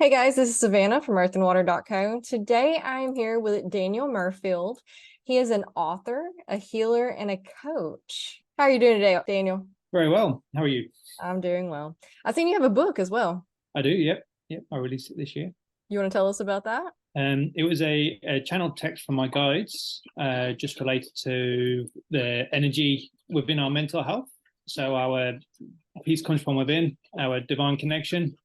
Hey guys, this is Savannah from earthandwater.co. Today I am here with Daniel Murfield. He is an author, a healer, and a coach. How are you doing today, Daniel? Very well. How are you? I'm doing well. I think you have a book as well. I do. Yep. Yep. I released it this year. You want to tell us about that? It was a channeled text from my guides, just related to the energy within our mental health. So our peace comes from within, our divine connection,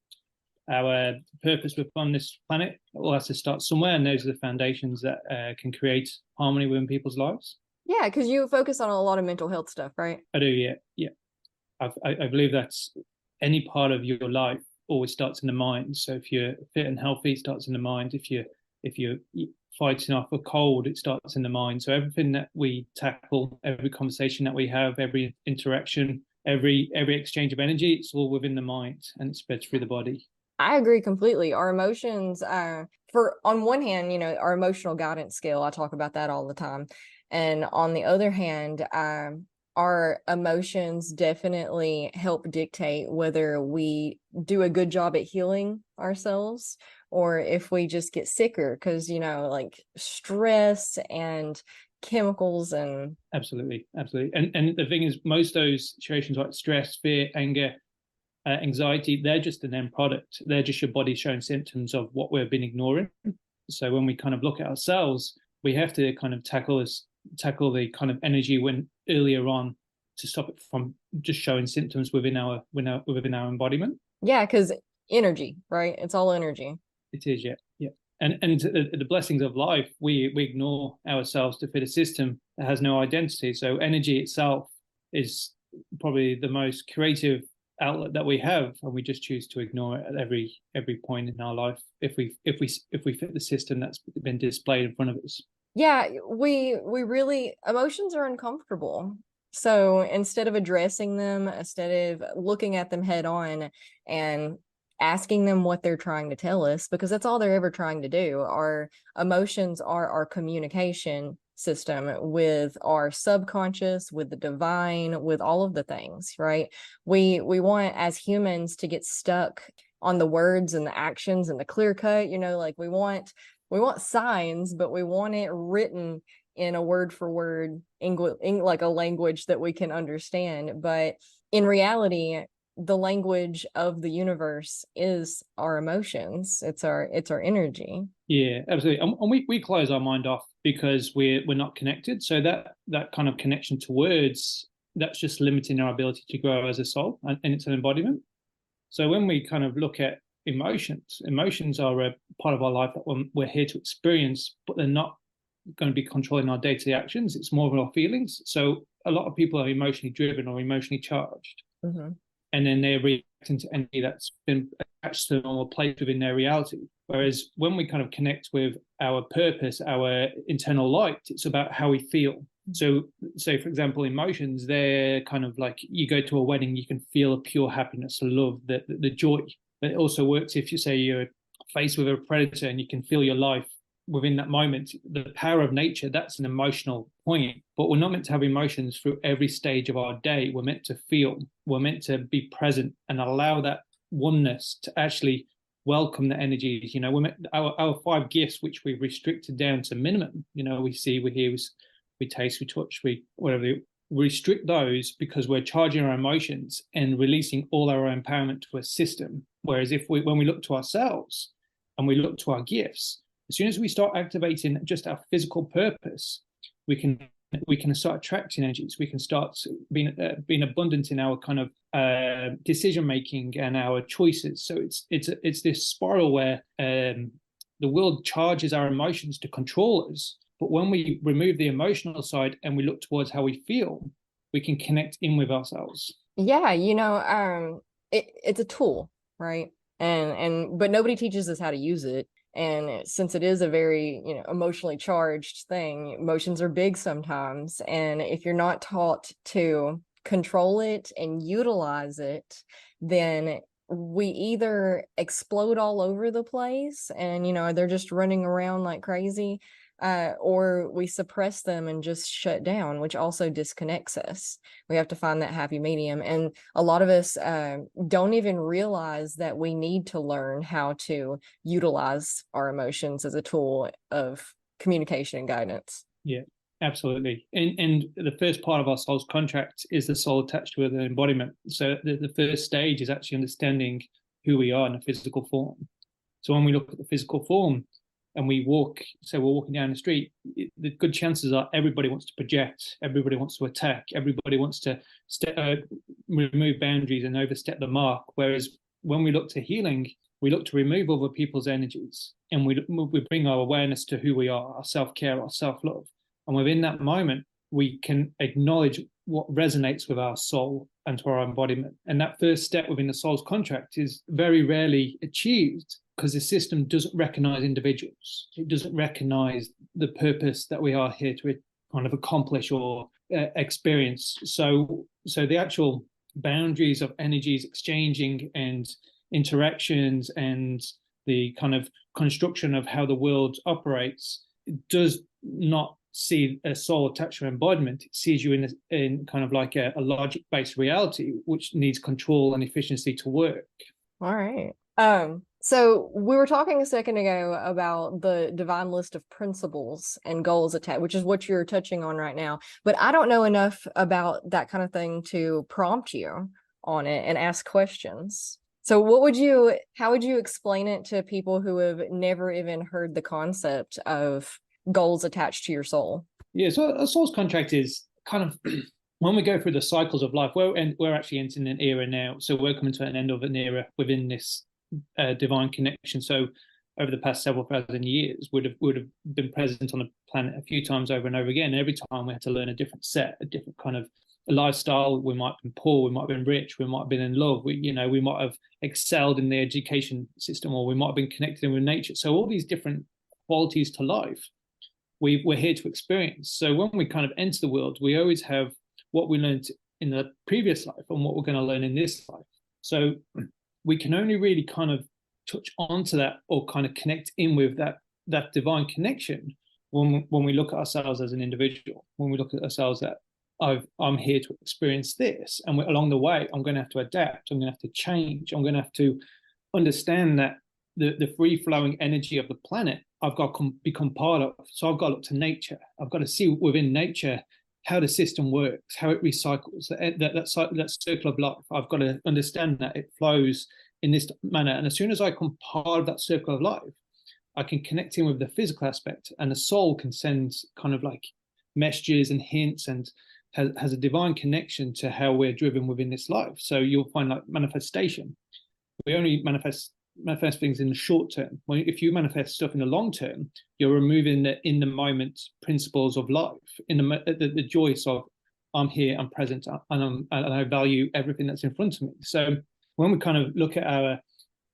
our purpose within this planet. It all has to start somewhere, and those are the foundations that can create harmony within people's lives. Yeah, because you focus on a lot of mental health stuff, right? I do. Yeah. Yeah. I believe that's any part of your life always starts in the mind. So if you're fit and healthy, it starts in the mind. If you're fighting off a cold, it starts in the mind. So everything that we tackle, every conversation that we have, every interaction, every exchange of energy, it's all within the mind and it spreads through the body. I agree completely. Our emotions, for on one hand, our emotional guidance scale, I talk about that all the time. And on the other hand, our emotions definitely help dictate whether we do a good job at healing ourselves or if we just get sicker because, like stress and chemicals and Absolutely, absolutely. And the thing is, most of those situations like stress, fear, anger, anxiety, they're just an end product. They're just your body showing symptoms of what we've been ignoring. So when we kind of look at ourselves, we have to kind of tackle the kind of energy when earlier on to stop it from just showing symptoms within our embodiment. yeah, because energy, right? It's all energy. It is, yeah, yeah. And the blessings of life, we ignore ourselves to fit a system that has no identity. So energy itself is probably the most creative outlet that we have, and we just choose to ignore it at every point in our life if we fit the system that's been displayed in front of us. Yeah, we really emotions are uncomfortable. So instead of addressing them, instead of looking at them head on and asking them what they're trying to tell us, because that's all they're ever trying to do. Our emotions are our communication system with our subconscious, with the divine, with all of the things, right? We want as humans to get stuck on the words and the actions and the clear cut, like we want signs, but we want it written in a word for word English, like a language that we can understand. But in reality, the language of the universe is our emotions. It's our energy. Yeah, absolutely. And we close our mind off because we're not connected. So that kind of connection to words, that's just limiting our ability to grow as a soul and it's an embodiment. So when we kind of look at emotions are a part of our life that we're here to experience, but they're not going to be controlling our day-to-day actions. It's more of our feelings. So a lot of people are emotionally driven or emotionally charged, Mm-hmm. and then they're reacting to energy that's been attached to them or placed within their reality. Whereas when we kind of connect with our purpose, our internal light, it's about how we feel. So, say for example, emotions, they're kind of like you go to a wedding, you can feel a pure happiness, love, the joy. But it also works if you say you're faced with a predator and you can feel your life within that moment. The power of nature, that's an emotional point. But we're not meant to have emotions through every stage of our day. We're meant to feel, we're meant to be present and allow that oneness to actually welcome the energies. We're meant, our five gifts, which we've restricted down to minimum. We see, we hear, we taste, we touch, we whatever. We restrict those because we're charging our emotions and releasing all our empowerment to a system. Whereas when we look to ourselves and we look to our gifts, as soon as we start activating just our physical purpose, we can start attracting energies. We can start being abundant in our kind of decision making and our choices. So it's this spiral where the world charges our emotions to control us. But when we remove the emotional side and we look towards how we feel, we can connect in with ourselves. Yeah, it's a tool, right? But nobody teaches us how to use it. And since it is a very, emotionally charged thing, emotions are big sometimes. And if you're not taught to control it and utilize it, then we either explode all over the place and, they're just running around like crazy, or we suppress them and just shut down, which also disconnects us. We have to find that happy medium. And a lot of us don't even realize that we need to learn how to utilize our emotions as a tool of communication and guidance. Yeah, absolutely. And the first part of our soul's contract is the soul attached with an embodiment. So the first stage is actually understanding who we are in a physical form. So when we look at the physical form and we walk, say we're walking down the street, the good chances are everybody wants to project, everybody wants to attack, everybody wants to remove boundaries and overstep the mark. Whereas when we look to healing, we look to remove other people's energies, and we bring our awareness to who we are, our self-care, our self-love. And within that moment, we can acknowledge what resonates with our soul and to our embodiment. And that first step within the soul's contract is very rarely achieved because the system doesn't recognize individuals. It doesn't recognize the purpose that we are here to kind of accomplish or experience. So the actual boundaries of energies exchanging and interactions and the kind of construction of how the world operates does not see a soul attached to embodiment. It sees you in kind of like a logic-based reality, which needs control and efficiency to work. All right. So we were talking a second ago about the divine list of principles and goals attached, which is what you're touching on right now. But I don't know enough about that kind of thing to prompt you on it and ask questions. So how would you explain it to people who have never even heard the concept of goals attached to your soul? Yeah, so a soul's contract is kind of when we go through the cycles of life, we're actually entering an era now. So we're coming to an end of an era within this divine connection. So over the past several thousand years, would have been present on the planet a few times over and over again. And every time we had to learn a different kind of lifestyle. We might have been poor, we might have been rich, we might have been in love. We might have excelled in the education system, or we might have been connected with nature. So all these different qualities to life, we're here to experience. So when we kind of enter the world, we always have what we learned in the previous life and what we're going to learn in this life. So we can only really kind of touch onto that or kind of connect in with that divine connection when we look at ourselves as an individual, when we look at ourselves that I'm here to experience this, and along the way I'm going to have to adapt, I'm going to have to change, I'm going to have to understand that the free-flowing energy of the planet I've got to become part of. So I've got to look to nature. I've got to see within nature how the system works, how it recycles, that circle of life. I've got to understand that it flows in this manner. And as soon as I become part of that circle of life, I can connect in with the physical aspect, and the soul can send kind of like messages and hints, and has a divine connection to how we're driven within this life. So you'll find like manifestation. We only manifest things in the short term. If you manifest stuff in the long term, you're removing the in the moment principles of life, in the joys of I'm here, I'm present, and I value everything that's in front of me. So when we kind of look at our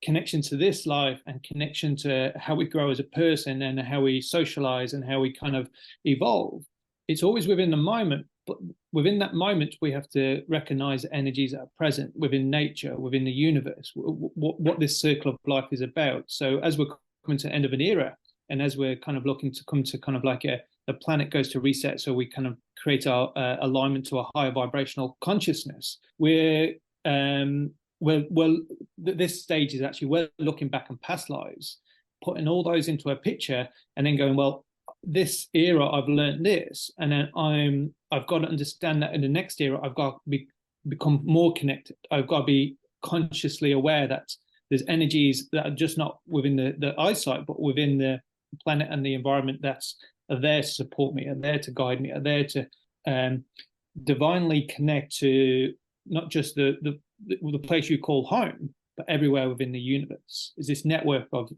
connection to this life and connection to how we grow as a person and how we socialize and how we kind of evolve, it's always within the moment. But within that moment, we have to recognize the energies that are present within nature, within the universe, what this circle of life is about. So as we're coming to the end of an era, and as we're kind of looking to come to kind of like the planet goes to reset, so we kind of create our alignment to a higher vibrational consciousness, this stage is actually we're looking back on past lives, putting all those into a picture, and then going, well, this era I've learned this, and then I've got to understand that in the next era I've got to become more connected. I've got to be consciously aware that there's energies that are just not within the eyesight, but within the planet and the environment that's are there to support me, are there to guide me, are there to divinely connect to not just the place you call home, but everywhere within the universe. Is this network of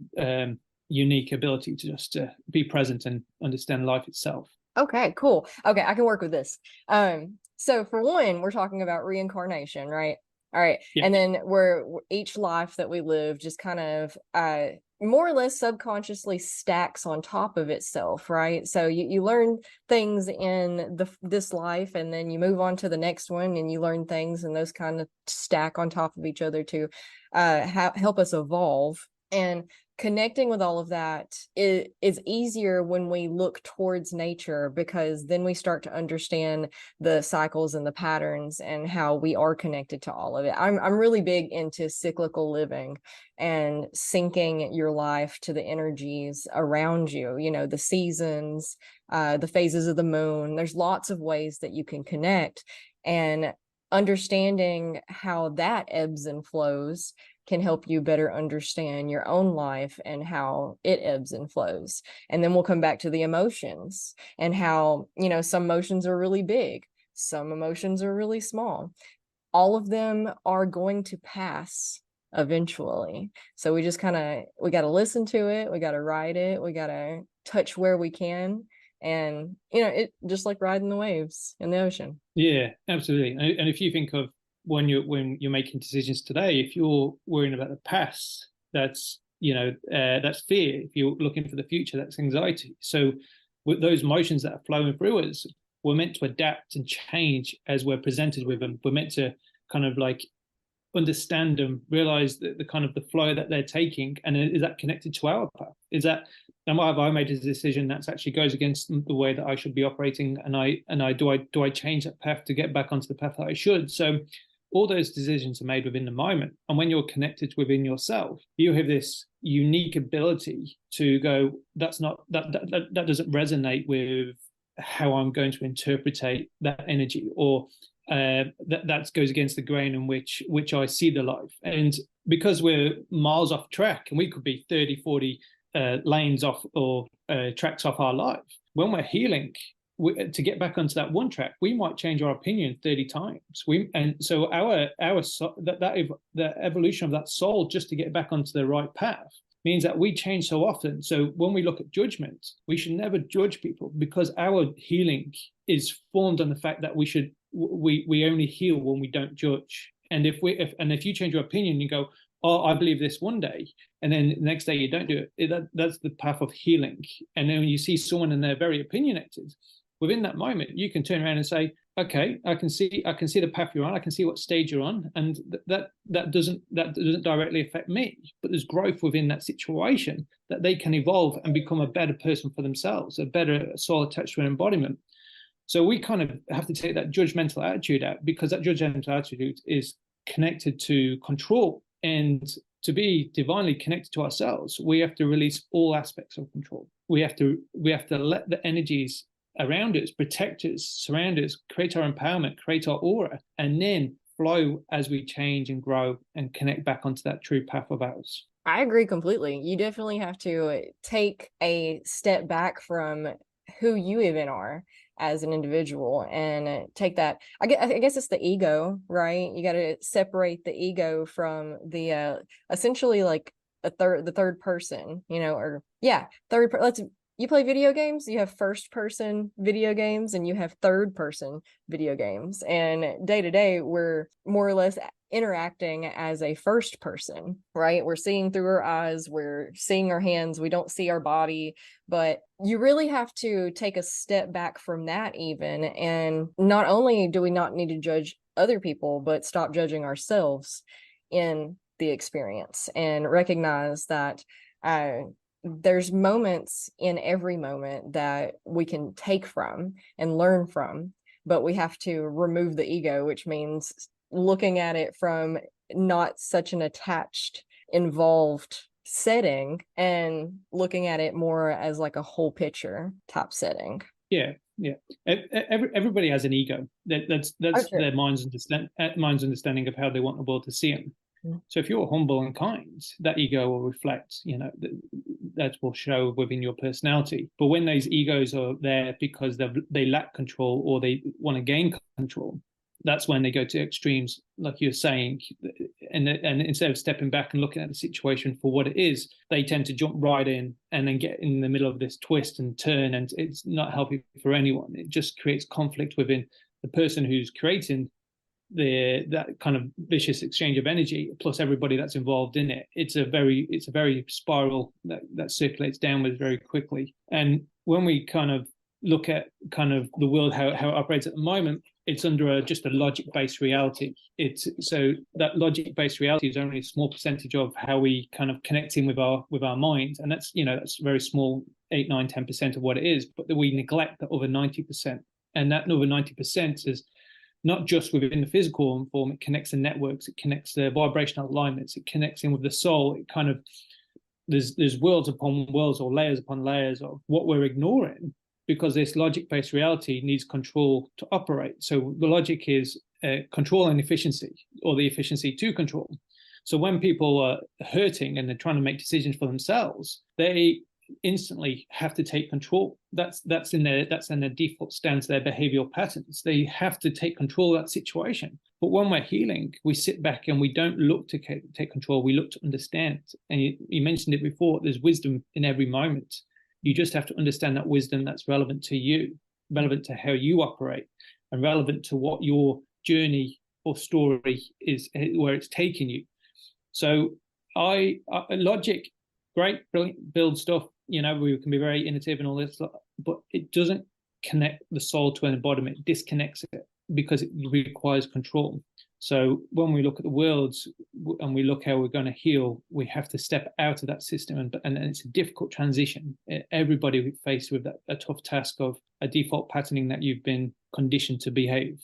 unique ability to just be present and understand life itself. Okay, cool. Okay, I can work with this. So for one, we're talking about reincarnation, right? All right. Yeah. And then each life that we live just kind of more or less subconsciously stacks on top of itself, right? So you learn things in this life, and then you move on to the next one and you learn things, and those kind of stack on top of each other to help us evolve. And connecting with all of that is easier when we look towards nature, because then we start to understand the cycles and the patterns and how we are connected to all of it. I'm really big into cyclical living and syncing your life to the energies around you, you know, the seasons, the phases of the moon. There's lots of ways that you can connect, and understanding how that ebbs and flows can help you better understand your own life and how it ebbs and flows. And then we'll come back to the emotions and how, you know, some emotions are really big, some emotions are really small. All of them are going to pass eventually. So we just we got to listen to it, we got to ride it, we got to touch where we can. And, you know, it just like riding the waves in the ocean. Yeah, absolutely. And if you think of when you're making decisions today, if you're worrying about the past, that's that's fear. If you're looking for the future, that's anxiety. So with those emotions that are flowing through us, we're meant to adapt and change as we're presented with them. We're meant to kind of like understand them, realize the kind of the flow that they're taking, and is that connected to our path? Is that, and why have I made a decision that actually goes against the way that I should be operating? And do I change that path to get back onto the path that I should? So all those decisions are made within the moment, and when you're connected within yourself, you have this unique ability to go, that's not that doesn't resonate with how I'm going to interpretate that energy, or that goes against the grain in which I see the life. And because we're miles off track, and we could be 30, 40 lanes off, or tracks off our life, when we're healing, to get back onto that one track, we might change our opinion 30 times. And so the evolution of that soul just to get back onto the right path means that we change so often. So when we look at judgment, we should never judge people, because our healing is formed on the fact that we only heal when we don't judge. And if you change your opinion, you go, oh, I believe this one day, and then the next day you don't do it, that's the path of healing. And then when you see someone and they're very opinionated, within that moment, you can turn around and say, okay, I can see the path you're on, I can see what stage you're on, and that doesn't directly affect me, but there's growth within that situation that they can evolve and become a better person for themselves, a better soul attached to an embodiment. So we kind of have to take that judgmental attitude out, because that judgmental attitude is connected to control. And to be divinely connected to ourselves, we have to release all aspects of control. We have to let the energies around us protect us, surround us, create our empowerment, create our aura, and then flow as we change and grow and connect back onto that true path of ours. I agree completely. You definitely have to take a step back from who you even are as an individual and take that. I guess it's the ego, right? You got to separate the ego from the essentially like the third person, you know, or yeah, you play video games, you have first person video games and you have third person video games. And day to day, we're more or less interacting as a first person, right? We're seeing through our eyes, we're seeing our hands, we don't see our body, but you really have to take a step back from that even. And not only do we not need to judge other people, but stop judging ourselves in the experience and recognize that there's moments in every moment that we can take from and learn from, but we have to remove the ego, which means looking at it from not such an attached, involved setting and looking at it more as like a whole picture type setting. Yeah. Everybody has an ego. That's their mind's understanding of how they want the world to see them. So if you're humble and kind, that ego will reflect, that will show within your personality. But when those egos are there because they lack control or they want to gain control, that's when they go to extremes, like you're saying. And instead of stepping back and looking at the situation for what it is, they tend to jump right in and then get in the middle of this twist and turn, and it's not healthy for anyone. It just creates conflict within the person who's creating that kind of vicious exchange of energy, plus everybody that's involved in it. It's a very spiral that circulates downwards very quickly. And when we kind of look at kind of the world, how it operates at the moment, it's under just a logic-based reality. It's so that logic-based reality is only a small percentage of how we kind of connect in with our mind, and that's that's very small, 8, 9, 10% of what it is. But we neglect the other 90%, and that other 90% is not just within the physical form. It connects the networks, it connects the vibrational alignments, it connects in with the soul. It kind of there's worlds upon worlds or layers upon layers of what we're ignoring, because this logic-based reality needs control to operate. So the logic is control and efficiency, or the efficiency to control. So when people are hurting and they're trying to make decisions for themselves, they instantly have to take control. That's in their default stance, their behavioral patterns. They have to take control of that situation. But when we're healing, we sit back and we don't look to take control. We look to understand. And you mentioned it before. There's wisdom in every moment. You just have to understand that wisdom that's relevant to you, relevant to how you operate, and relevant to what your journey or story is, where it's taking you. So logic, great, brilliant, build stuff. We can be very innovative and all this, but it doesn't connect the soul to an embodiment. It disconnects it because it requires control. So when we look at the worlds and we look how we're going to heal, we have to step out of that system, and it's a difficult transition. Everybody faced with a tough task of a default patterning that you've been conditioned to behave.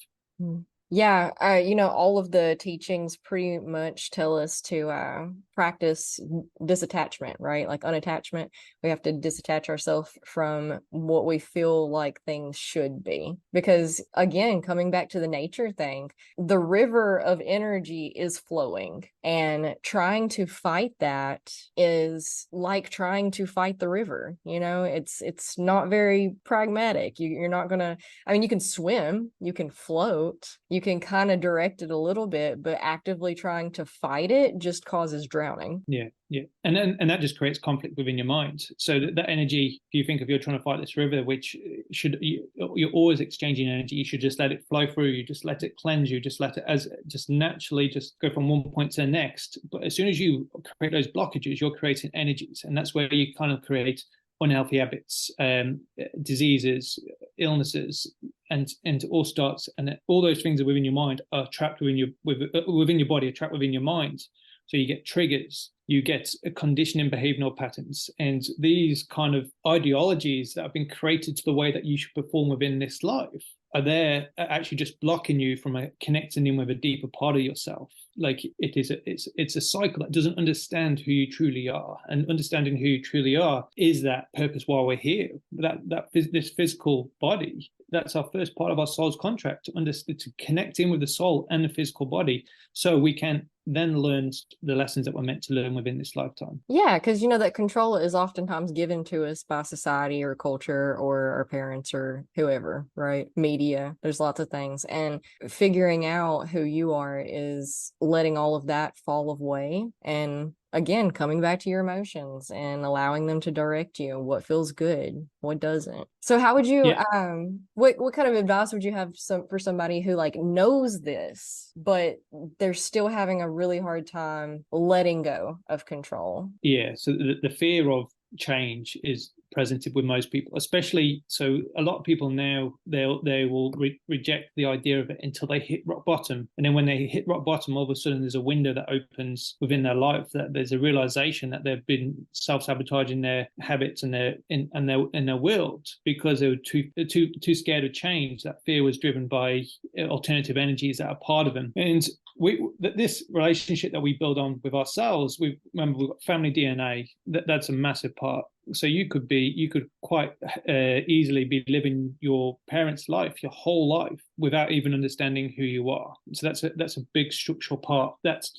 Yeah, all of the teachings pretty much tell us to practice disattachment, right? Like unattachment. We have to disattach ourselves from what we feel like things should be. Because again, coming back to the nature thing, the river of energy is flowing, and trying to fight that is like trying to fight the river. It's not very pragmatic. You're not gonna, you can swim, you can float, you can kind of direct it a little bit, but actively trying to fight it just causes drowning. Yeah. And that just creates conflict within your mind. So that energy, if you think of you're trying to fight this river, which you're always exchanging energy, you should just let it flow through. You just let it cleanse you, just let it just naturally just go from one point to the next. But as soon as you create those blockages, you're creating energies. And that's where you kind of create unhealthy habits, diseases, illnesses, and all starts, and all those things are within your mind are trapped within your body, are trapped within your mind. So you get triggers, you get conditioning behavioral patterns, and these kind of ideologies that have been created to the way that you should perform within this life are actually just blocking you from connecting in with a deeper part of yourself. Like it's a cycle that doesn't understand who you truly are, and understanding who you truly are is that purpose why we're here. This physical body, that's our first part of our soul's contract, to connect in with the soul and the physical body, so we can then learn the lessons that we're meant to learn within this lifetime. Yeah, because that control is oftentimes given to us by society or culture or our parents or whoever, right? Media, there's lots of things. And figuring out who you are is letting all of that fall away, and again, coming back to your emotions and allowing them to direct you. What feels good, what doesn't. So how would you what kind of advice would you have for somebody who knows this, but they're still having a really hard time letting go of control? Yeah, so the fear of change is presented with most people, especially. So a lot of people now, they will reject the idea of it until they hit rock bottom, and then when they hit rock bottom, all of a sudden there's a window that opens within their life, that there's a realization that they've been self-sabotaging their habits and their world because they were too scared of change. That fear was driven by alternative energies that are part of them. And this relationship that we build on with ourselves, we've got family DNA. That's a massive part. So you could quite easily be living your parents' life, your whole life, without even understanding who you are. So that's a big structural part that's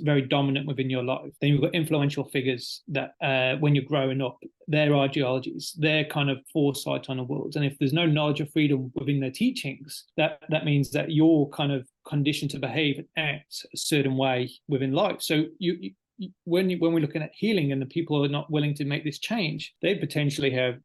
very dominant within your life. Then you've got influential figures that when you're growing up, their ideologies, their kind of foresight on the world. And if there's no knowledge of freedom within their teachings, that means that you're kind of conditioned to behave and act a certain way within life. So when we're looking at healing and the people are not willing to make this change, they potentially have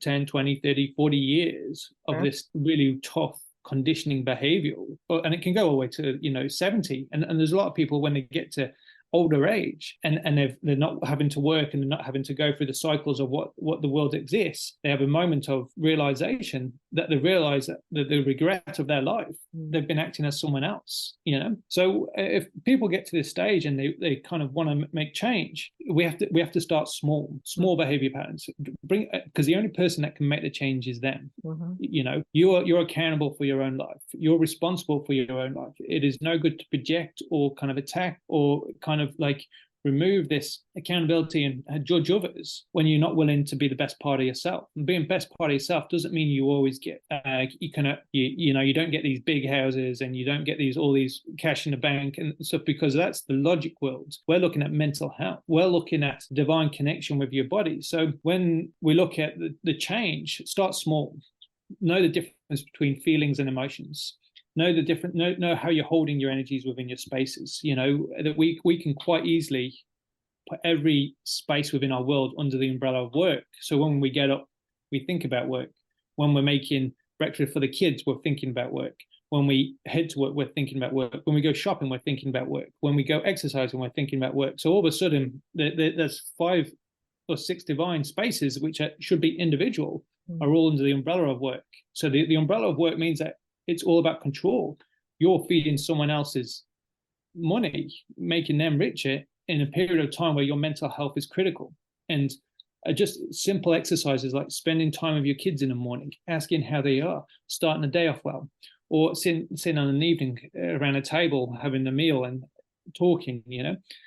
10, 20, 30, 40 years of this really tough conditioning behavioral, and it can go all the way to 70, and there's a lot of people when they get to older age and they're not having to work and they're not having to go through the cycles of what the world exists, they have a moment of realization that they realize that the regret of their life, they've been acting as someone else, So if people get to this stage and they kind of want to make change, we have to start small behavior patterns. Because the only person that can make the change is them. You're accountable for your own life. You're responsible for your own life. It is no good to project or kind of attack or kind of like remove this accountability and judge others when you're not willing to be the best part of yourself. And being best part of yourself doesn't mean you always get you don't get these big houses and you don't get all these cash in the bank and stuff, because that's the logic world. We're looking at mental health. We're looking at divine connection with your body. So when we look at the change, start small. Know the difference between feelings and emotions. Know the different. Know how you're holding your energies within your spaces. That we can quite easily put every space within our world under the umbrella of work. So when we get up, we think about work. When we're making breakfast for the kids, we're thinking about work. When we head to work, we're thinking about work. When we go shopping, we're thinking about work. When we go exercising, we're thinking about work. So all of a sudden, there's 5 or 6 divine spaces which should be individual, are all under the umbrella of work. So the umbrella of work means that it's all about control. You're feeding someone else's money, making them richer in a period of time where your mental health is critical. And just simple exercises like spending time with your kids in the morning, asking how they are, starting the day off well, or sitting on an evening around a table, having a meal and talking,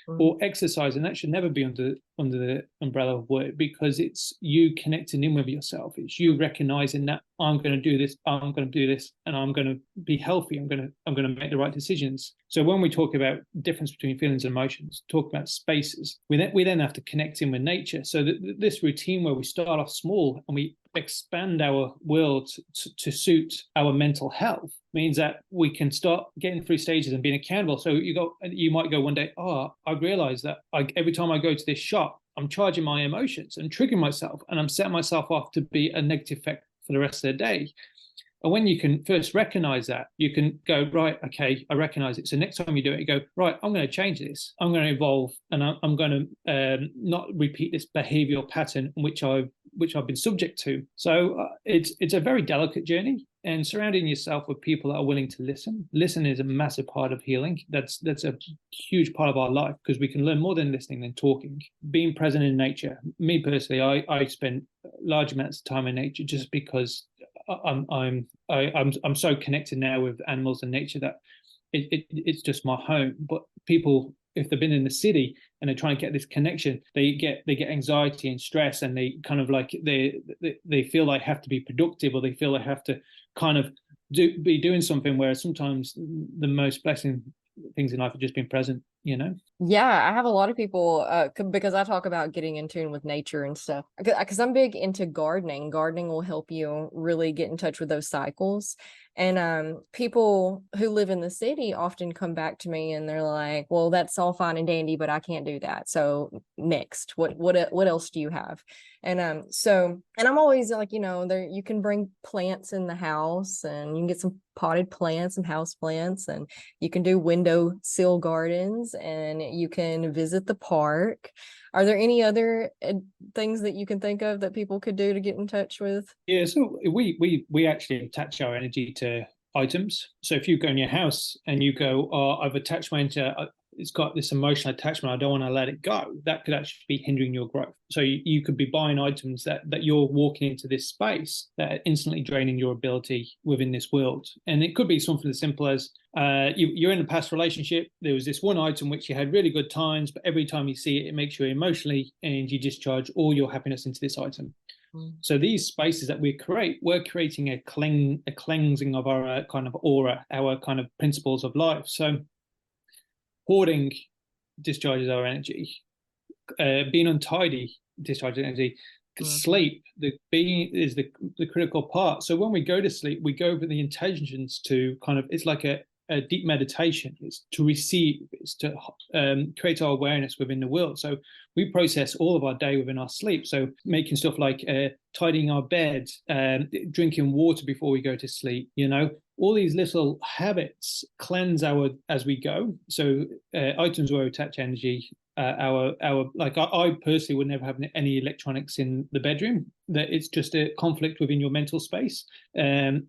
or exercising. That should never be under the umbrella of work, because it's you connecting in with yourself. It's you recognizing that I'm going to do this, and I'm going to be healthy. I'm going to make the right decisions. So when we talk about difference between feelings and emotions, talk about spaces, we then have to connect in with nature. So this routine where we start off small and we expand our world to suit our mental health means that we can start getting through stages and being accountable. So you might go one day, I realize that every time I go to this shop, I'm charging my emotions and triggering myself, and I'm setting myself off to be a negative effect for the rest of the day. And when you can first recognize that, you can go, right, okay, I recognize it. So next time you do it, you go, right, I'm going to change this. I'm going to evolve, and I'm going to not repeat this behavioral pattern which I've been subject to. So it's a very delicate journey, and surrounding yourself with people that are willing to listen. Listen is a massive part of healing. That's a huge part of our life, because we can learn more than listening than talking. Being present in nature. Me personally, I spend large amounts of time in nature just because I'm so connected now with animals and nature that it's just my home. But people, if they've been in the city and they're trying to get this connection, they get anxiety and stress, and they kind of like they feel like have to be productive, or they feel they have to kind of be doing something, whereas sometimes the most blessing things in life are just being present. Yeah, I have a lot of people because I talk about getting in tune with nature and stuff, because I'm big into gardening. Gardening will help you really get in touch with those cycles. And people who live in the city often come back to me and they're like, well, that's all fine and dandy, but I can't do that. So next, what else do you have? And I'm always like, there you can bring plants in the house, and you can get some potted plants, some house plants, and you can do windowsill gardens, and you can visit the park. Are there any other things that you can think of that people could do to get in touch with? Yeah, so we actually attach our energy to items. So if you go in your house and you go, I've attached mine to, it's got this emotional attachment, I don't want to let it go, that could actually be hindering your growth. So you could be buying items that you're walking into this space that are instantly draining your ability within this world. And it could be something as simple as you're in a past relationship, there was this one item which you had really good times, but every time you see it, it makes you emotionally, and you discharge all your happiness into this item. So these spaces that we create, we're creating a cleansing of our kind of aura, our kind of principles of life. So hoarding discharges our energy. Being untidy discharges energy. Sleep, is the critical part. So when we go to sleep, we go with the intentions to kind of, it's like a deep meditation. It's to receive, it's to create our awareness within the world. So we process all of our day within our sleep. So making stuff like tidying our beds, drinking water before we go to sleep, all these little habits cleanse as we go. So items where we attach energy our like I personally would never have any electronics in the bedroom. That it's just a conflict within your mental space, and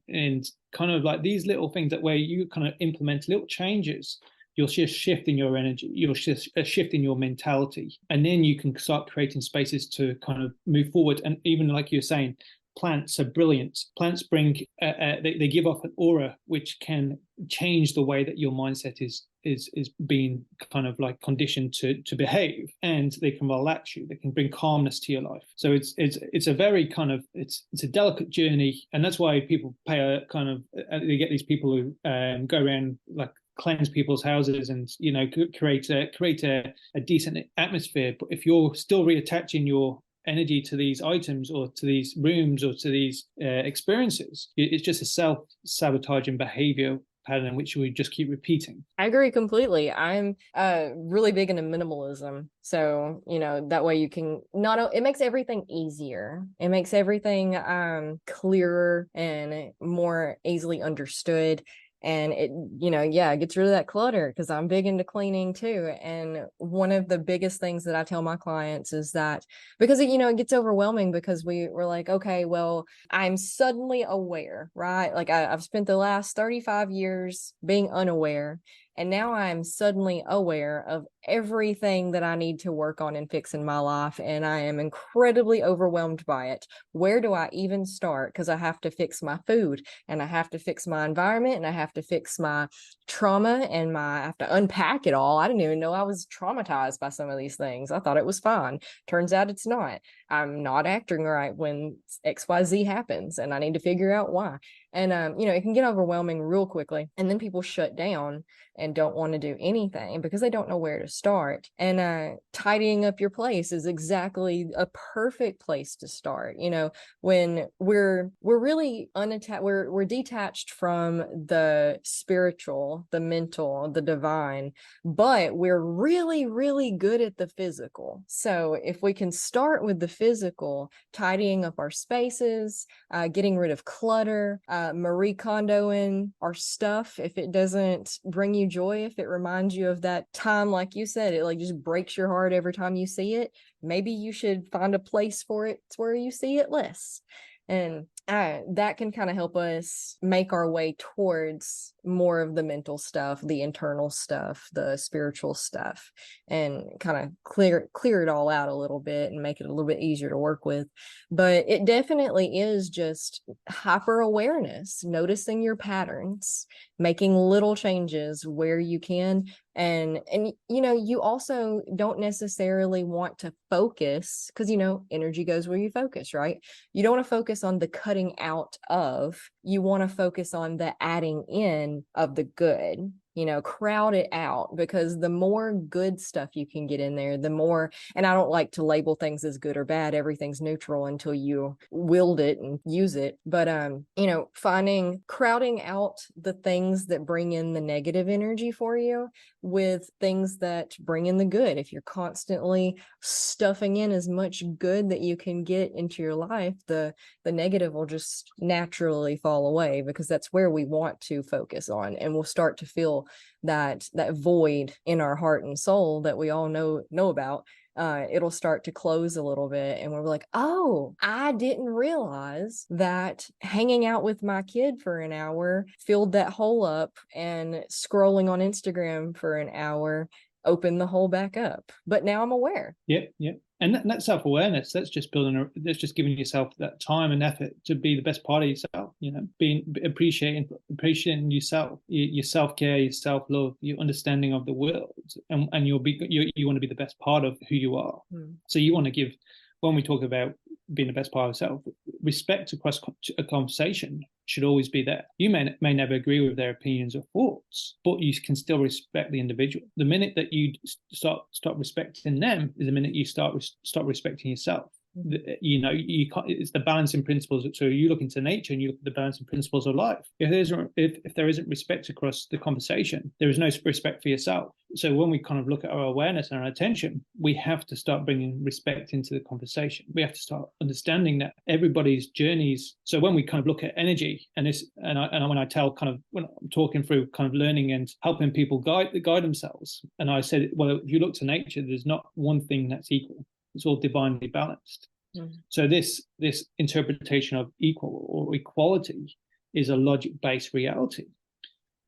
kind of like these little things that where you kind of implement little changes, you'll just shift in your energy, you'll just shift in your mentality, and then you can start creating spaces to kind of move forward. And even like you're saying, plants are brilliant. Plants bring they give off an aura which can change the way that your mindset is being kind of like conditioned to behave, and they can relax you, they can bring calmness to your life. So it's a very kind of it's a delicate journey, and that's why people pay a kind of they get these people who go around like cleanse people's houses and create a decent atmosphere. But if you're still reattaching your energy to these items or to these rooms or to these experiences, it's just a self-sabotaging behavior pattern which we just keep repeating. I agree completely. I'm really big into minimalism. So, that way you can it makes everything easier. It makes everything clearer and more easily understood. And it gets rid of that clutter, because I'm big into cleaning too. And one of the biggest things that I tell my clients is that, because it gets overwhelming, because we're like, okay, well, I'm suddenly aware, right? Like I've spent the last 35 years being unaware, and now I'm suddenly aware of everything that I need to work on and fix in my life. And I am incredibly overwhelmed by it. Where do I even start? Because I have to fix my food, and I have to fix my environment, and I have to fix my trauma, and I have to unpack it all. I didn't even know I was traumatized by some of these things. I thought it was fine. Turns out it's not. I'm not acting right when XYZ happens, and I need to figure out why. And it can get overwhelming real quickly, and then people shut down and don't want to do anything because they don't know where to start. And tidying up your place is exactly a perfect place to start. When we're really unattached, we're detached from the spiritual, the mental, the divine, but we're really, really good at the physical. So if we can start with the physical, tidying up our spaces, getting rid of clutter, Marie Kondoing our stuff if it doesn't bring you joy, if it reminds you of that time, like you said, it like just breaks your heart every time you see it, maybe you should find a place for it where you see it less. And that can kind of help us make our way towards more of the mental stuff, the internal stuff, the spiritual stuff, and kind of clear it all out a little bit and make it a little bit easier to work with. But it definitely is just hyper awareness, noticing your patterns, making little changes where you can. And you also don't necessarily want to focus, because energy goes where you focus, right? You don't want to focus on the cutting out of, you want to focus on the adding in of the good. Crowd it out, because the more good stuff you can get in there, the more. And I don't like to label things as good or bad. Everything's neutral until you wield it and use it. But crowding out the things that bring in the negative energy for you with things that bring in the good. If you're constantly stuffing in as much good that you can get into your life, the negative will just naturally fall away, because that's where we want to focus on, and we'll start to feel that void in our heart and soul that we all know about. It'll start to close a little bit, and we're like, oh, I didn't realize that hanging out with my kid for an hour filled that hole up, and scrolling on Instagram for an hour opened the hole back up. But now I'm aware. Yep. And that self-awareness, that's just giving yourself that time and effort to be the best part of yourself, being appreciating yourself, your self-care, your self-love, your understanding of the world, and you want to be the best part of who you are. So you want to give, when we talk about being the best part of yourself, respect across a conversation should always be there. You may never agree with their opinions or thoughts, but you can still respect the individual. The minute that you start respecting them is the minute you start respecting yourself. You know, you can't, it's the balancing principles. So you look into nature and you look at the balancing principles of life. If there isn't respect across the conversation, there is no respect for yourself. So when we kind of look at our awareness and our attention, we have to start bringing respect into the conversation. We have to start understanding that everybody's journeys. So when we kind of look at energy, and when I tell, kind of, when I'm talking through kind of learning and helping people guide themselves, and I said, well, if you look to nature, there's not one thing that's equal. It's all divinely balanced. Mm. So this interpretation of equal or equality is a logic-based reality.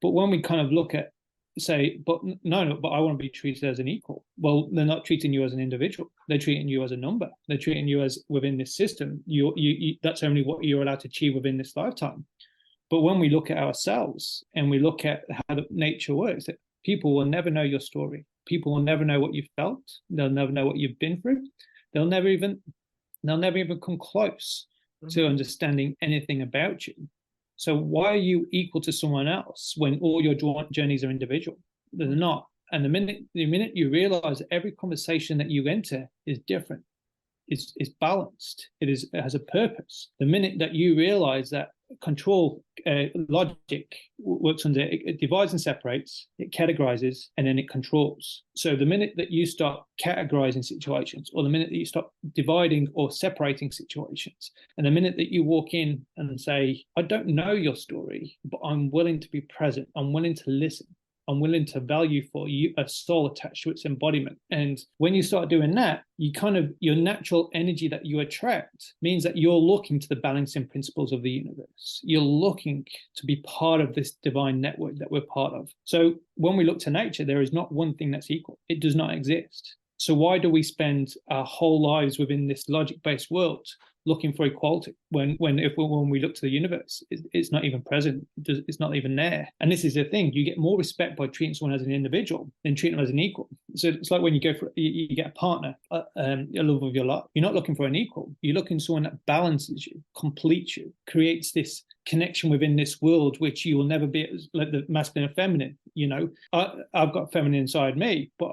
But when we kind of look at, say, but I want to be treated as an equal. Well, they're not treating you as an individual. They're treating you as a number. They're treating you as within this system. You that's only what you're allowed to achieve within this lifetime. But when we look at ourselves and we look at how nature works, that people will never know your story. People will never know what you've felt. They'll never know what you've been through. They'll never even come close to understanding anything about you. So why are you equal to someone else when all your journeys are individual? They're not. And the minute you realize that every conversation that you enter is different, is balanced, it has a purpose. The minute that you realize that control logic works under it divides and separates, it categorizes, and then it controls. So the minute that you start categorizing situations, or the minute that you start dividing or separating situations, and the minute that you walk in and say, I don't know your story, but I'm willing to be present, I'm willing to listen, I'm willing to value for you a soul attached to its embodiment. And when you start doing that, you kind of, your natural energy that you attract means that you're looking to the balancing principles of the universe. You're looking to be part of this divine network that we're part of. So when we look to nature, there is not one thing that's equal. It does not exist. So why do we spend our whole lives within this logic-based world looking for equality when we look to the universe, it's not even present, it's not even there? And this is the thing, you get more respect by treating someone as an individual than treating them as an equal. So it's like when you go for you get a partner, a love of your life, you're not looking for an equal, you're looking for someone that balances you, completes you, creates this connection within this world, which you will never be like the masculine and feminine. You know, I've got feminine inside me, but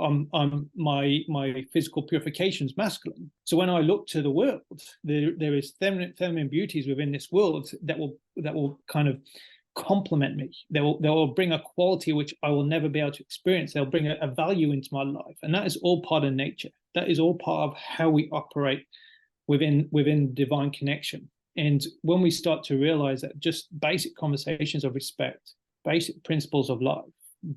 my physical purification is masculine. So when I look to the world, there is feminine beauties within this world that will kind of complement me. They will bring a quality which I will never be able to experience. They'll bring a value into my life, and that is all part of nature. That is all part of how we operate within divine connection. And when we start to realize that just basic conversations of respect, basic principles of life,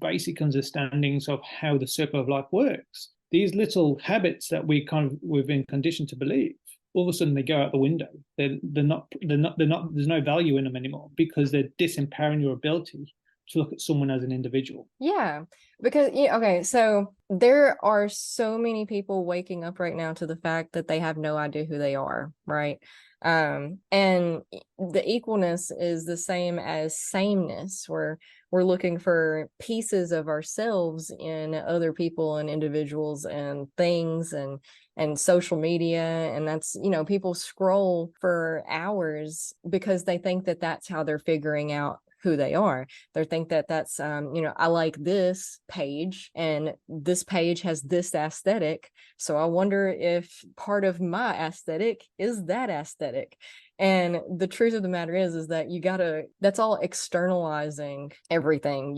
basic understandings of how the circle of life works, these little habits that we've been conditioned to believe, all of a sudden they go out the window. They're not, there's no value in them anymore, because they're disempowering your ability to look at someone as an individual. Yeah, because okay, so there are so many people waking up right now to the fact that they have no idea who they are, right? And the equalness is the same as sameness, where we're looking for pieces of ourselves in other people and individuals and things and social media. And that's, people scroll for hours because they think that that's how they're figuring out who they are. They think that that's I like this page and this page has this aesthetic, so I wonder if part of my aesthetic is that aesthetic. And the truth of the matter is that that's all externalizing everything.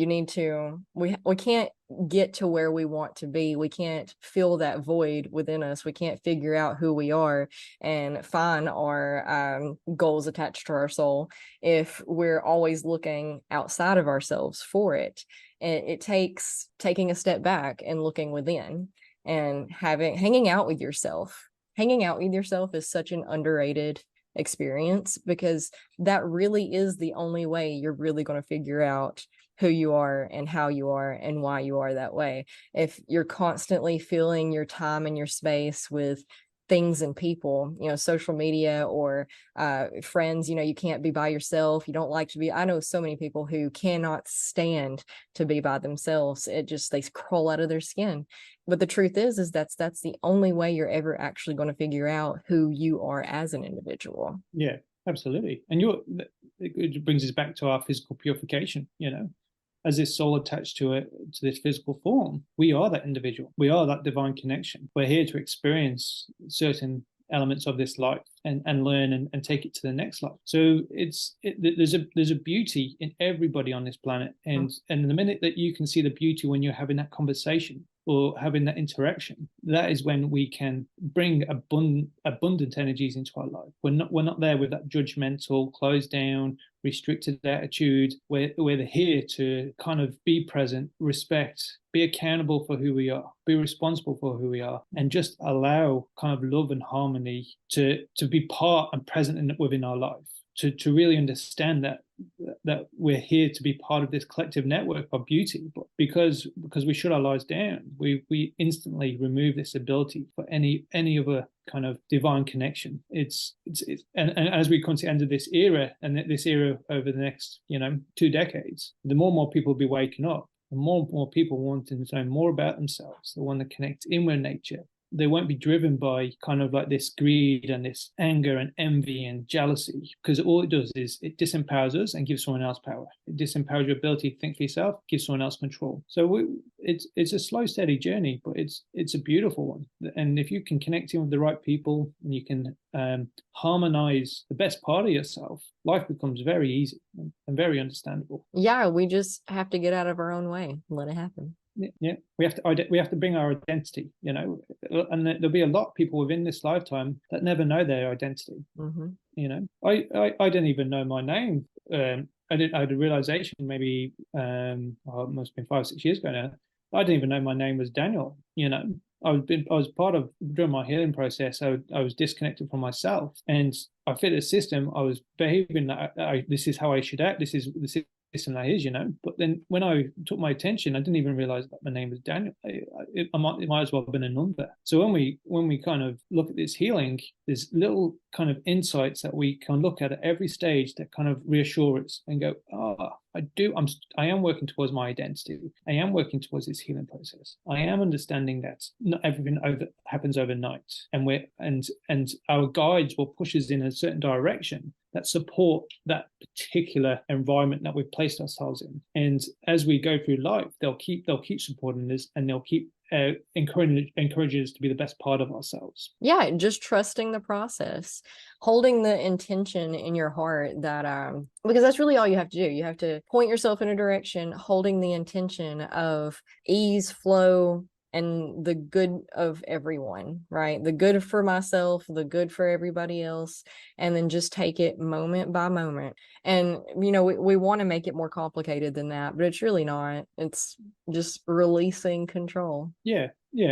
We can't get to where we want to be. We can't fill that void within us. We can't figure out who we are and find our goals attached to our soul if we're always looking outside of ourselves for it. It takes taking a step back and looking within and hanging out with yourself. Hanging out with yourself is such an underrated experience, because that really is the only way you're really going to figure out who you are and how you are and why you are that way. If you're constantly filling your time and your space with things and people, social media or friends, you can't be by yourself. You don't like to be. I know so many people who cannot stand to be by themselves. They crawl out of their skin. But the truth is that's the only way you're ever actually going to figure out who you are as an individual. Yeah, absolutely. And it brings us back to our physical purification, as this soul attached to this physical form. We are that individual. We are that divine connection. We're here to experience certain elements of this life and learn and take it to the next life. So there's a beauty in everybody on this planet, and the minute that you can see the beauty when you're having that conversation or having that interaction, that is when we can bring abundant energies into our life. We're not there with that judgmental, closed down, restricted attitude. We're here to kind of be present, respect, be accountable for who we are, be responsible for who we are, and just allow kind of love and harmony to be part and present within our life. To really understand that we're here to be part of this collective network of beauty, but because we shut our lives down, we instantly remove this ability for any other kind of divine connection. And as we come to the end of this era, and this era over the next 2 decades, the more and more people will be waking up, the more and more people wanting to know more about themselves, they want to connect in with nature. They won't be driven by kind of like this greed and this anger and envy and jealousy, because all it does is it disempowers us and gives someone else power. It disempowers your ability to think for yourself, gives someone else control. So it's a slow, steady journey, but it's a beautiful one. And if you can connect in with the right people and you can harmonize the best part of yourself, life becomes very easy and very understandable. Yeah, we just have to get out of our own way and let it happen. Yeah, we have to bring our identity, and there'll be a lot of people within this lifetime that never know their identity. I didn't even know my name. I had a realization maybe it must have been 5-6 years ago now. I didn't even know my name was Daniel. I was part of, during my healing process, I was disconnected from myself, and I fit a system. I was behaving that this is how I should act. This is and that is, but then when I took my attention, I didn't even realize that my name was Daniel. It might as well have been a number. So when we kind of look at this healing, there's little kind of insights that we can look at every stage that kind of reassure us and go, I am working towards my identity. I am working towards this healing process. I am understanding that not everything happens overnight, and our guides will push us in a certain direction that support that particular environment that we've placed ourselves in. And as we go through life, they'll keep supporting us, and they'll keep encouraging us to be the best part of ourselves. Yeah, just trusting the process, holding the intention in your heart that because that's really all you have to do. You have to point yourself in a direction, holding the intention of ease, flow, and the good of everyone, right? The good for myself, the good for everybody else, and then just take it moment by moment. And, we want to make it more complicated than that, but it's really not. It's just releasing control. Yeah,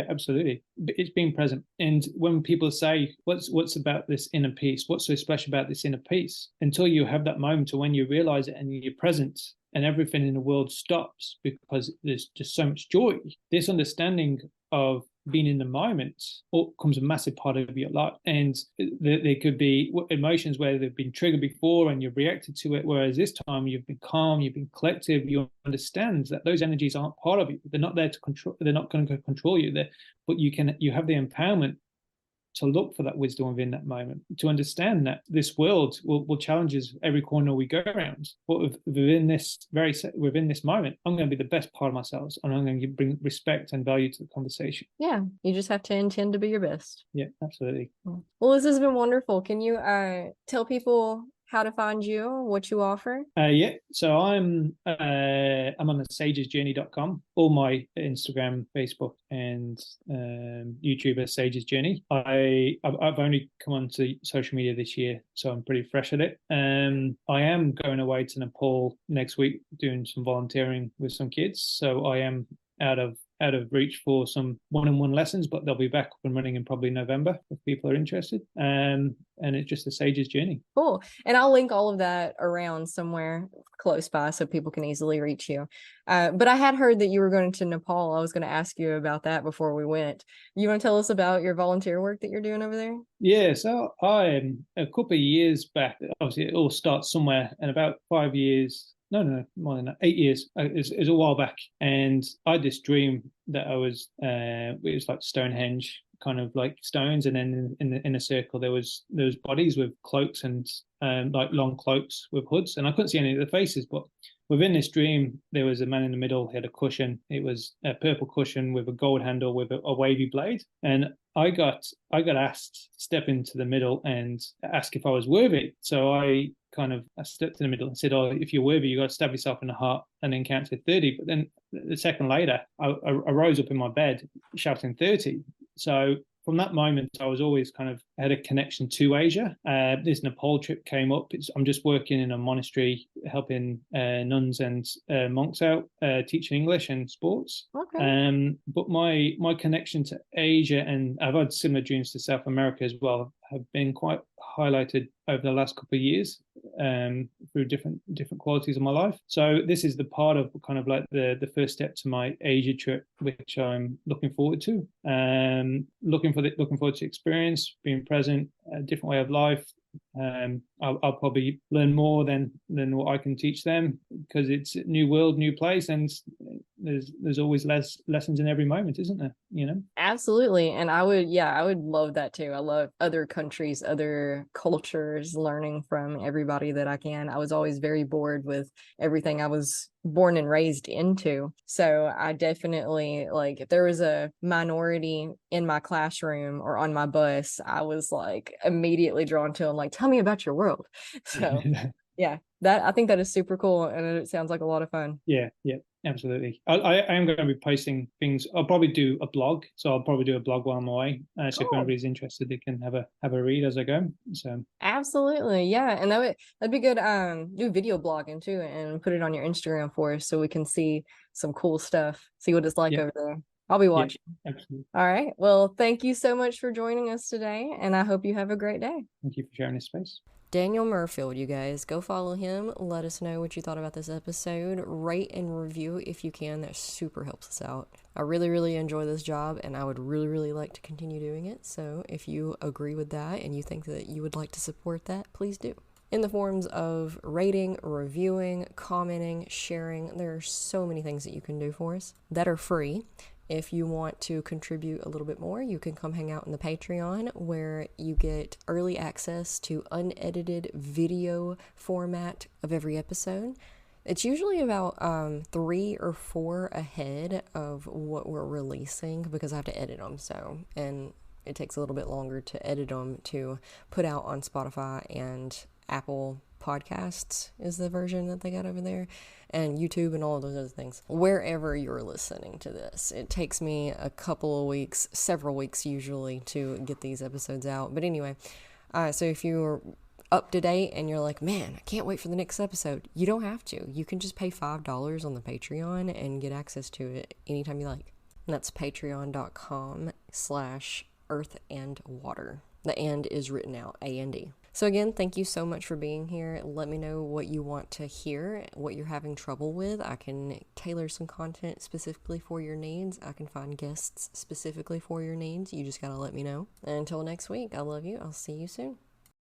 absolutely. It's being present. And when people say, what's about this inner peace? What's so special about this inner peace? Until you have that moment to when you realize it and you're present, and everything in the world stops because there's just so much joy. This understanding of being in the moment becomes a massive part of your life. And there could be emotions where they've been triggered before and you've reacted to it, whereas this time you've been calm, you've been collective, you understand that those energies aren't part of you. They're not there to control, they're not going to control you there, but you have the empowerment to look for that wisdom within that moment, to understand that this world will challenge us every corner we go around. But within this moment, I'm going to be the best part of myself, and I'm going to bring respect and value to the conversation. Yeah, you just have to intend to be your best. Yeah, absolutely. Well, this has been wonderful. Can you tell people how to find you, what you offer? So I'm on the sagesjourney.com. All my Instagram, Facebook, and YouTube is Sages Journey. I've only come onto social media this year, so I'm pretty fresh at it. I am going away to Nepal next week doing some volunteering with some kids, so I am out of reach for some one-on-one lessons, but they'll be back up and running in probably November if people are interested. And it's just a Sage's Journey. Cool. And I'll link all of that around somewhere close by so people can easily reach you. But I had heard that you were going to Nepal. I was going to ask you about that before we went. You want to tell us about your volunteer work that you're doing over there? Yeah, so I a couple of years back, obviously it all starts somewhere, and about 5 years, no, more than that, 8 years. It was a while back, and I had this dream that I was. It was like Stonehenge, kind of like stones, and then in a circle there was bodies with cloaks and like long cloaks with hoods, and I couldn't see any of the faces, but within this dream, there was a man in the middle. He had a cushion. It was a purple cushion with a gold handle with a wavy blade. And I got asked to step into the middle and ask if I was worthy. So I stepped in the middle and said, "Oh, if you're worthy, you got to stab yourself in the heart and then count to 30." But then a second later, I rose up in my bed shouting 30. So from that moment, I was always kind of had a connection to Asia. This Nepal trip came up. I'm just working in a monastery, helping nuns and monks out, teaching English and sports. Okay. But my connection to Asia, and I've had similar dreams to South America as well, have been quite highlighted over the last couple of years through different qualities of my life. So this is the part of kind of like the first step to my Asia trip, which I'm looking forward to. Looking forward to experience, being present, a different way of life. I'll probably learn more than what I can teach them, because it's a new world, new place, and there's always less lessons in every moment, isn't there? You know. Absolutely. And I would love that too. I love other countries, other cultures, learning from everybody that I can. I was always very bored with everything I was born and raised into. So I definitely, like, if there was a minority in my classroom or on my bus, I was like immediately drawn to them, like, tell me about your world. So yeah, that I think that is super cool, and it sounds like a lot of fun. Yeah, yeah, absolutely. I am going to be posting things. I'll probably do a blog, so I'll probably do a blog while I'm away. So if Cool. anybody's interested, they can have a read as I go. So Absolutely. Yeah. And that'd be good. Do video blogging too and put it on your Instagram for us so we can see some cool stuff, see what it's like yeah, over there. I'll be yeah, watching. absolutely. All right. Well, thank you so much for joining us today, and I hope you have a great day. Thank you for sharing this space. Daniel Murfield, you guys, go follow him. Let us know what you thought about this episode. Rate and review if you can. That super helps us out. I really, really enjoy this job, and I would really, really like to continue doing it. So if you agree with that and you think that you would like to support that, please do. In the forms of rating, reviewing, commenting, sharing, there are so many things that you can do for us that are free. If you want to contribute a little bit more, you can come hang out in the Patreon, where you get early access to unedited video format of every episode. It's usually about 3 or 4 ahead of what we're releasing, because I have to edit them. And it takes a little bit longer to edit them to put out on Spotify and Apple Podcasts is the version that they got over there, and YouTube and all of those other things. Wherever you're listening to this, it takes me a couple of weeks, several weeks usually, to get these episodes out. But anyway, so if you're up to date and you're like, man, I can't wait for the next episode, you don't have to. You can just pay $5 on the Patreon and get access to it anytime you like. And that's patreon.com/earthandwater. The and is written out, A-N-D. So again, thank you so much for being here. Let me know what you want to hear, what you're having trouble with. I can tailor some content specifically for your needs. I can find guests specifically for your needs. You just gotta let me know. And until next week, I love you. I'll see you soon.